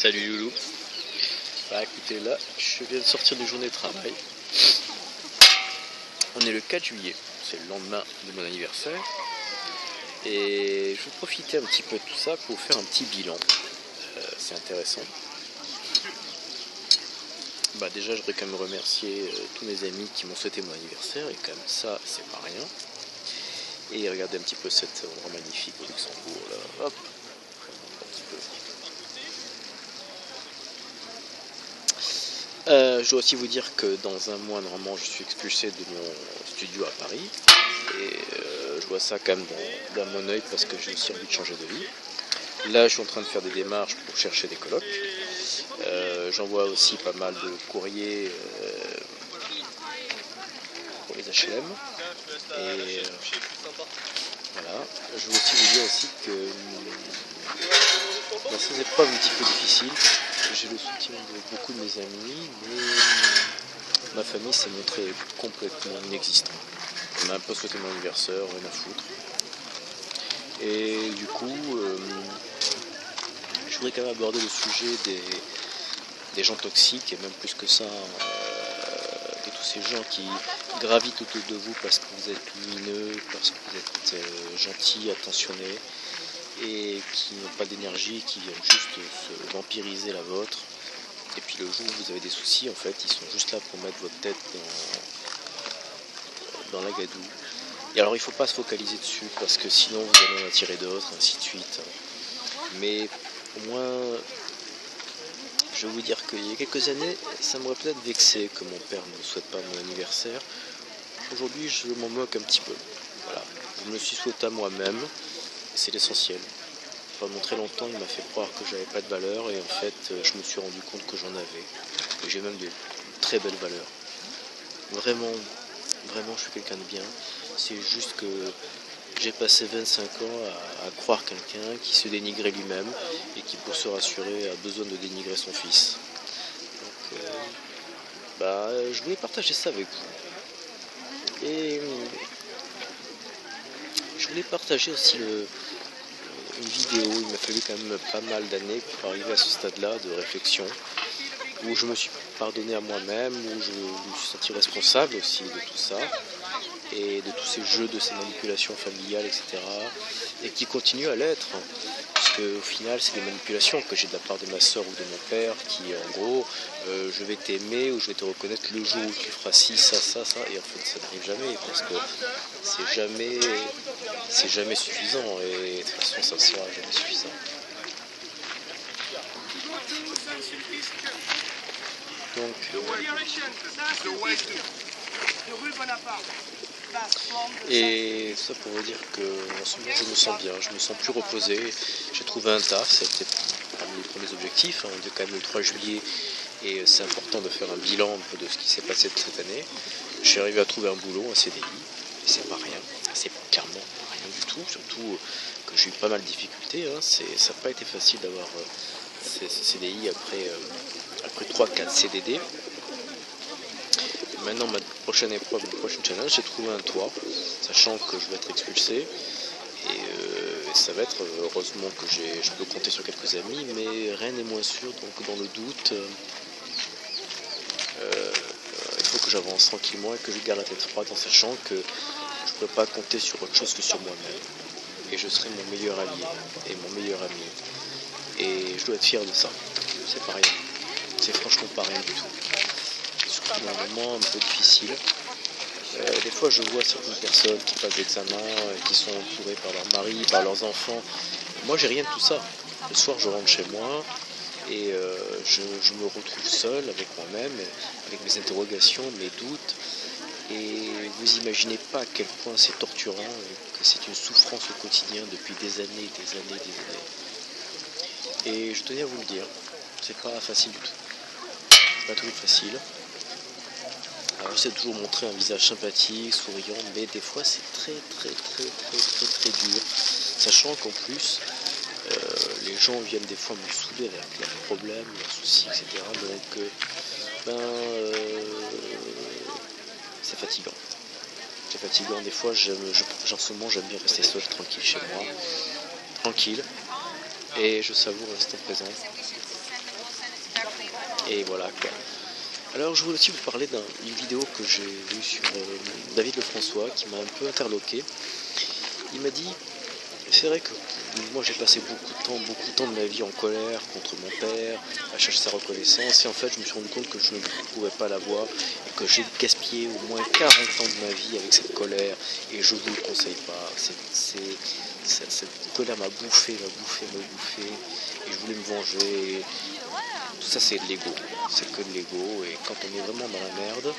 Salut Loulou. Bah écoutez, là, je viens de sortir d'une journée de travail. On est le 4 juillet, c'est le lendemain de mon anniversaire. Et je vais profiter un petit peu de tout ça pour faire un petit bilan. C'est intéressant. Bah déjà, je voudrais quand même remercier tous mes amis qui m'ont souhaité mon anniversaire. Et comme ça, c'est pas rien. Et regardez un petit peu cet endroit magnifique au Luxembourg, là. Hop, un petit peu. Je dois aussi vous dire que dans un mois, normalement, je suis expulsé de mon studio à Paris. Et je vois ça quand même dans mon œil parce que j'ai aussi envie de changer de vie. Là, je suis en train de faire des démarches pour chercher des colocs. J'envoie aussi pas mal de courriers pour les HLM. Et voilà. Je veux aussi vous dire aussi que dans ces épreuves un petit peu difficiles, j'ai le soutien de beaucoup de mes amis, mais ma famille s'est montrée complètement inexistante. On m'a un peu souhaité mon anniversaire, rien à foutre. Et du coup, je voudrais quand même aborder le sujet des gens toxiques, et même plus que ça, de tous ces gens qui gravitent autour de vous parce que vous êtes lumineux, parce que vous êtes gentil, attentionné, et qui n'ont pas d'énergie, qui viennent juste se vampiriser la vôtre. Et puis le jour où vous avez des soucis, en fait, ils sont juste là pour mettre votre tête dans la gadoue. Et alors il ne faut pas se focaliser dessus, parce que sinon vous allez en attirer d'autres, ainsi de suite. Mais au moins, je vais vous dire qu'il y a quelques années, ça m'aurait peut-être vexé que mon père ne souhaite pas mon anniversaire. Aujourd'hui, je m'en moque un petit peu. Voilà. Je me suis souhaité à moi-même, et c'est l'essentiel. Pendant très longtemps, il m'a fait croire que j'avais pas de valeur, et en fait, je me suis rendu compte que j'en avais. Et j'ai même de très belles valeurs. Vraiment, vraiment, je suis quelqu'un de bien. C'est juste que j'ai passé 25 ans à croire quelqu'un qui se dénigrait lui-même et qui, pour se rassurer, a besoin de dénigrer son fils. Donc, je voulais partager ça avec vous. Et je voulais partager aussi une vidéo. Il m'a fallu quand même pas mal d'années pour arriver à ce stade-là de réflexion, où je me suis pardonné à moi-même, où je me suis senti responsable aussi de tout ça, et de tous ces jeux, de ces manipulations familiales, etc. Et qui continuent à l'être, parce qu'au final, c'est des manipulations que j'ai de la part de ma soeur ou de mon père, qui en gros, je vais t'aimer ou je vais te reconnaître le jour où tu feras ci, ça, et en fait ça n'arrive jamais, parce que c'est jamais suffisant, et de toute façon ça ne sera jamais suffisant. Donc, et ça pour vous dire que en ce moment je me sens bien, je me sens plus reposé, j'ai trouvé un taf, c'était parmi les premiers objectifs, on est quand même le 3 juillet et c'est important de faire un bilan un peu de ce qui s'est passé de cette année. Je suis arrivé à trouver un boulot, un CDI, et c'est pas rien, c'est clairement rien du tout, surtout que j'ai eu pas mal de difficultés, ça n'a pas été facile d'avoir ce CDI après 3-4 CDD. Maintenant, ma prochaine épreuve, mon prochain challenge, c'est de trouver un toit, sachant que je vais être expulsé. Et ça va être, heureusement que je peux compter sur quelques amis, mais rien n'est moins sûr. Donc dans le doute, il faut que j'avance tranquillement et que je garde la tête froide en sachant que je ne peux pas compter sur autre chose que sur moi-même. Et je serai mon meilleur allié et mon meilleur ami. Et je dois être fier de ça. C'est pas rien. C'est franchement pas rien du tout. Surtout dans un moment un peu difficile. Des fois je vois certaines personnes qui passent l'examen, qui sont entourées par leur mari, par leurs enfants. Moi j'ai rien de tout ça. Le soir je rentre chez moi et je me retrouve seul avec moi-même, avec mes interrogations, mes doutes. Et vous imaginez pas à quel point c'est torturant, que c'est une souffrance au quotidien depuis des années, des années, des années. Et je tenais à vous le dire, c'est pas facile du tout. C'est pas toujours facile. Alors j'essaie de toujours montrer un visage sympathique, souriant, mais des fois c'est très dur. Sachant qu'en plus, les gens viennent des fois me saouler avec leurs problèmes, leurs soucis, etc. Donc, c'est fatigant. C'est fatigant. Des fois, en ce moment, j'aime bien rester seul, tranquille chez moi. Tranquille. Et je savoure l'instant présent. Et voilà quoi. Alors je voulais aussi vous parler d'une vidéo que j'ai vue sur David Lefrançois qui m'a un peu interloqué. Il m'a dit, c'est vrai que moi j'ai passé beaucoup de temps de ma vie en colère contre mon père, à chercher sa reconnaissance, et en fait je me suis rendu compte que je ne pouvais pas l'avoir, et que j'ai gaspillé au moins 40 ans de ma vie avec cette colère, et je vous le conseille pas. Cette colère m'a bouffé, et je voulais me venger. Tout ça c'est de l'ego, c'est que de l'ego, et quand on est vraiment dans la merde,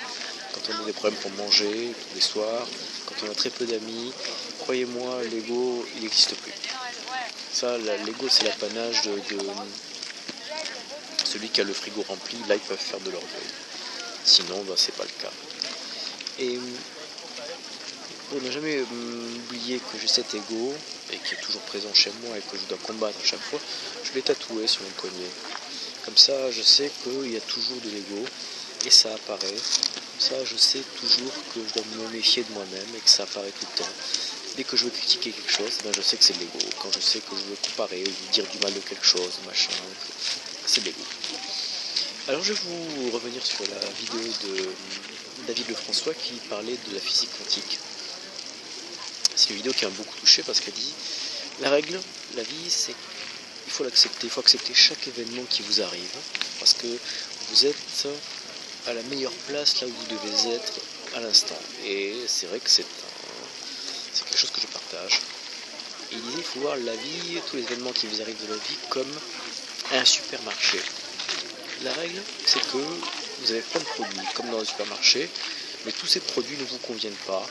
quand on a des problèmes pour manger tous les soirs, quand on a très peu d'amis, croyez-moi, l'ego il n'existe plus. Ça, l'ego c'est l'apanage de celui qui a le frigo rempli, là ils peuvent faire de l'orgueil. Sinon, c'est pas le cas. Et pour ne jamais oublier que j'ai cet ego, et qui est toujours présent chez moi, et que je dois combattre à chaque fois, je l'ai tatoué sur mon poignet. Comme ça, je sais qu'il y a toujours de l'ego, et ça apparaît. Comme ça, je sais toujours que je dois me méfier de moi-même, et que ça apparaît tout le temps. Dès que je veux critiquer quelque chose, je sais que c'est de l'ego. Quand je sais que je veux comparer ou dire du mal de quelque chose, machin, c'est de l'ego. Alors je vais vous revenir sur la vidéo de David Lefrançois qui parlait de la physique quantique. C'est une vidéo qui m'a beaucoup touché parce qu'elle dit, la règle, la vie, c'est il faut l'accepter, il faut accepter chaque événement qui vous arrive, parce que vous êtes à la meilleure place là où vous devez être à l'instant. Et c'est vrai que c'est quelque chose que je partage. Et il disait, il faut voir la vie, tous les événements qui vous arrivent de la vie comme un supermarché. La règle, c'est que vous avez plein de produits, comme dans un supermarché, mais tous ces produits ne vous conviennent pas.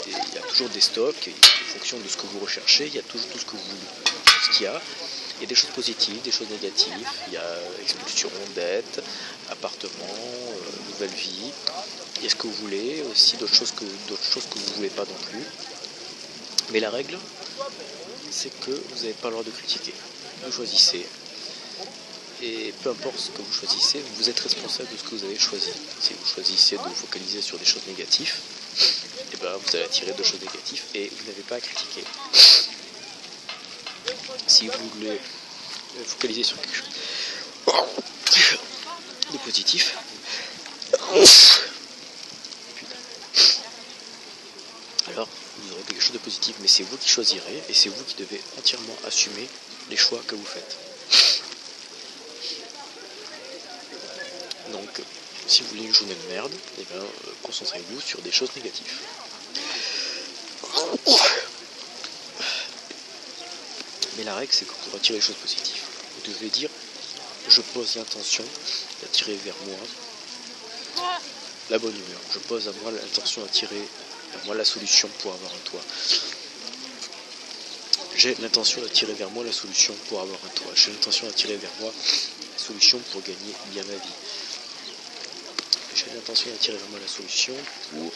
Il y a toujours des stocks, en fonction de ce que vous recherchez, il y a toujours tout ce que vous voulez, ce qu'il y a. Il y a des choses positives, des choses négatives, il y a expulsion, dette, appartement, nouvelle vie, il y a ce que vous voulez, aussi d'autres choses que vous ne voulez pas non plus. Mais la règle, c'est que vous n'avez pas le droit de critiquer. Vous choisissez. Et peu importe ce que vous choisissez, vous êtes responsable de ce que vous avez choisi. Si vous choisissez de vous focaliser sur des choses négatives, et vous allez attirer de choses négatives et vous n'avez pas à critiquer. Si vous voulez focaliser sur quelque chose de positif, alors vous aurez quelque chose de positif, mais c'est vous qui choisirez et c'est vous qui devez entièrement assumer les choix que vous faites. Donc, si vous voulez une journée de merde, concentrez-vous sur des choses négatives. Mais la règle, c'est que pour attirer les choses positives, vous devez dire, je pose l'intention d'attirer vers moi la bonne humeur. Je pose à moi l'intention d'attirer vers moi la solution pour avoir un toit. J'ai l'intention d'attirer vers moi la solution pour avoir un toit. J'ai l'intention d'attirer vers moi la solution pour gagner bien ma vie. J'ai l'intention d'attirer vers moi la solution pour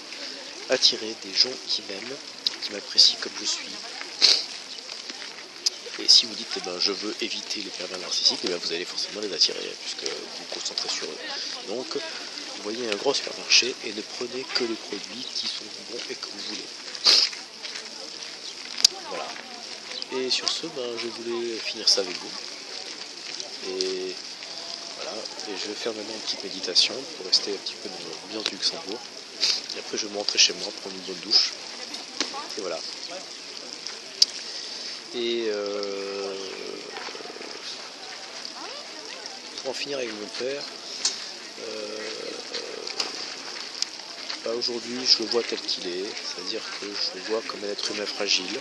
attirer des gens qui m'aiment, qui m'apprécient comme je suis. Et si vous dites je veux éviter les pervers narcissiques, vous allez forcément les attirer puisque vous vous concentrez sur eux. Donc vous voyez un gros supermarché et ne prenez que les produits qui sont bons et que vous voulez. Voilà. Et sur ce, je voulais finir ça avec vous. Et voilà, et je vais faire maintenant une petite méditation pour rester un petit peu dans l'ambiance du Luxembourg. Et après je vais me rentrer chez moi, prendre une bonne douche. Et voilà. Et pour en finir avec mon père, aujourd'hui je le vois tel qu'il est, c'est-à-dire que je le vois comme un être humain fragile.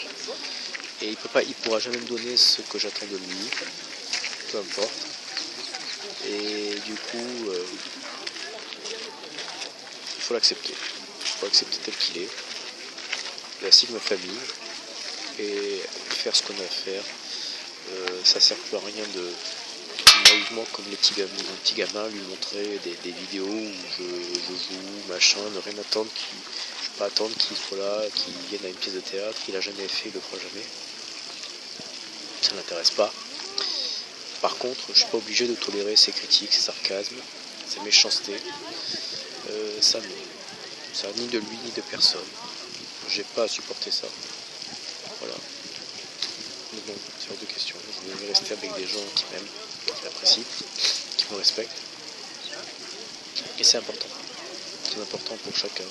Et il pourra jamais me donner ce que j'attends de lui, peu importe. Et du coup, il faut l'accepter. Il faut accepter tel qu'il est. Il ainsi que ma famille. Et faire ce qu'on a à faire. Ça sert plus à rien de naïvement comme les petits gamins lui montrer des vidéos où je joue, machin, ne rien attendre, je peux pas attendre qu'il soit là, qu'il vienne à une pièce de théâtre, il a jamais fait, il le fera jamais. Ça n'intéresse pas. Par contre, je suis pas obligé de tolérer ses critiques, ses sarcasmes, ses méchancetés. Ça ni de lui ni de personne. J'ai pas à supporter ça. Voilà. Mais bon, c'est hors de question. Je veux rester avec des gens qui m'aiment, qui m'apprécient, qui me respecte. Et c'est important. C'est important pour chacun.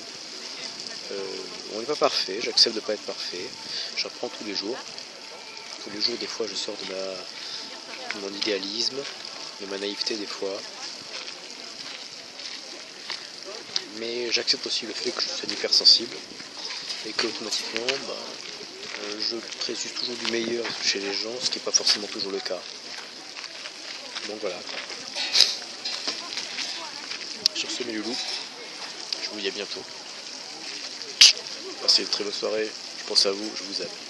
On n'est pas parfait, j'accepte de ne pas être parfait. J'apprends tous les jours. Tous les jours, des fois, je sors de mon idéalisme, de ma naïveté des fois. Mais j'accepte aussi le fait que je suis un hypersensible et qu'automatiquement, je présume toujours du meilleur chez les gens, ce qui n'est pas forcément toujours le cas. Donc voilà. Sur ce, mes loulous, je vous dis à bientôt. Passez une très bonne soirée, je pense à vous, je vous aime.